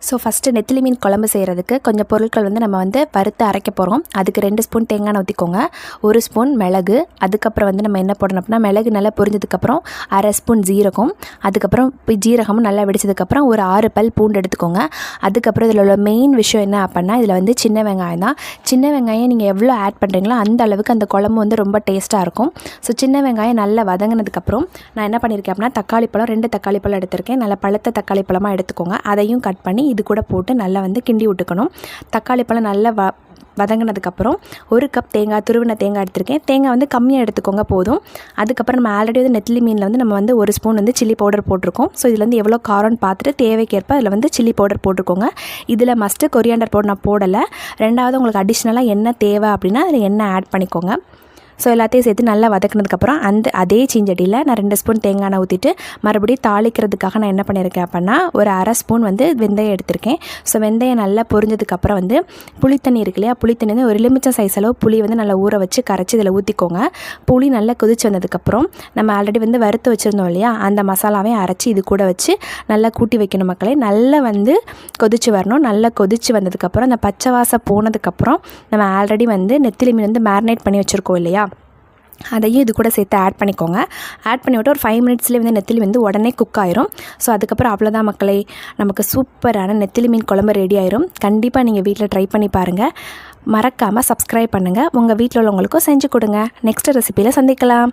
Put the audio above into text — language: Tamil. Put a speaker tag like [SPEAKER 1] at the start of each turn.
[SPEAKER 1] ஸோ ஃபஸ்ட்டு நெத்திலி மீன் குழம்பு செய்கிறதுக்கு கொஞ்சம் பொருட்கள் வந்து நம்ம வந்து வறுத்து அரைக்க போகிறோம். அதுக்கு 2 ஸ்பூன் தேங்காய் எண்ணெய் ஊற்றிக்கோங்க, 1 ஸ்பூன் மிளகு, அதுக்கப்புறம் வந்து நம்ம என்ன போடணும் அப்படின்னா மிளகு நல்லா பொரிஞ்சதுக்கப்புறம் 1/2 ஸ்பூன் ஜீரகம், அதுக்கப்புறம் ஜீரகமும் நல்லா வெடிச்சதுக்கப்புறம் ஒரு 6 பல் பூண்டு எடுத்துக்கோங்க. அதுக்கப்புறம் இதில் உள்ள மெயின் விஷயம் என்ன அப்படின்னா இதில் வந்து சின்ன வெங்காயம் தான். சின்ன வெங்காயம் நீங்கள் எவ்வளோ ஆட் பண்ணுறீங்களோ அந்த அளவுக்கு அந்த குழம்பு வந்து ரொம்ப டேஸ்ட்டாக இருக்கும். ஸோ சின்ன வெங்காயம் நல்லா வதங்கினதுக்கப்புறம் நான் என்ன பண்ணியிருக்கேன் அப்படின்னா தக்காளி பழம் 2 தக்காளி பழம் எடுத்திருக்கேன். நல்லா பழுத்த தக்காளி பழமாக எடுத்துக்கோங்க. அதையும் கட் பண்ணி இது கூட போட்டு நல்லா வந்து கிண்டி விட்டுக்கணும். தக்காளி பழம் நல்லா வதங்கினதுக்கப்புறம் 1 கப் தேங்காய், துருவின தேங்காய் எடுத்திருக்கேன். தேங்காய் வந்து கம்மியாக எடுத்துக்கோங்க போதும். அதுக்கப்புறம் நம்ம ஆல்ரெடி வந்து நெத்திலி மீனில் வந்து நம்ம வந்து 1 ஸ்பூன் வந்து சில்லி பவுடர் போட்டிருக்கோம். ஸோ இதில் வந்து எவ்வளோ காரம்னு பார்த்துட்டு தேவைக்கேற்ப அதில் வந்து சில்லி பவுடர் போட்டுக்கோங்க. இதில் மஸ்ட்டு கொரியாண்டர் பவுடர் நான் போடலை. 2வது உங்களுக்கு அடிஷ்னலாக என்ன தேவை அப்படின்னா அதில் எண்ணெய் ஆட் பண்ணிக்கோங்க. ஸோ எல்லாத்தையும் சேர்த்து நல்லா வதக்கினதுக்கப்புறம் அதே சீஞ்சட்டியில் நான் 2 ஸ்பூன் தேங்காய் எண்ணெய் ஊற்றிட்டு மறுபடியும் தாளிக்கிறதுக்காக நான் என்ன பண்ணியிருக்கேன் அப்படின்னா ஒரு 1/2 ஸ்பூன் வந்து வெந்தயம் எடுத்திருக்கேன். ஸோ வெந்தயம் நல்லா பொரிஞ்சதுக்கப்புறம் வந்து புளித்தண்ணி இருக்கு இல்லையா, புளித்தண்ணி வந்து ஒரு எலுமிச்சம் சைஸ் அளவு புளி வந்து நல்லா ஊற வச்சு கரைச்சி இதில் ஊற்றிக்கோங்க. புளி நல்லா கொதிச்சு வந்ததுக்கப்புறம் நம்ம ஆல்ரெடி வந்து வறுத்து வச்சுருந்தோம் இல்லையா, அந்த மசாலாவையும் அரைச்சி இது கூட வச்சு நல்லா கூட்டி வைக்கணும் மக்களே. நல்லா வந்து கொதிச்சு வரணும். நல்லா கொதிச்சு வந்ததுக்கப்புறம் அந்த பச்சை வாசம் போனதுக்கப்புறம் நம்ம ஆல்ரெடி வந்து நெத்திலி மீன் வந்து மேரினேட் பண்ணி வச்சுருக்கோம் இல்லையா, அதையும் இது கூட சேர்த்து ஆட் பண்ணிக்கோங்க. ஆட் பண்ணி விட்டு ஒரு 5 மினிட்ஸ்லேயே வந்து நெத்திலி வந்து உடனே குக் ஆயிரும். ஸோ அதுக்கப்புறம் அவ்வளோதான் மக்களே, நமக்கு சூப்பரான நெத்திலி மீன் குழம்பு ரெடி ஆயிரும். கண்டிப்பாக நீங்கள் வீட்டில் ட்ரை பண்ணி பாருங்கள். மறக்காமல் சப்ஸ்கிரைப் பண்ணுங்கள். உங்கள் வீட்டில் உள்ளவங்களுக்கும் செஞ்சு கொடுங்க. நெக்ஸ்ட் ரெசிபியில் சந்திக்கலாம்.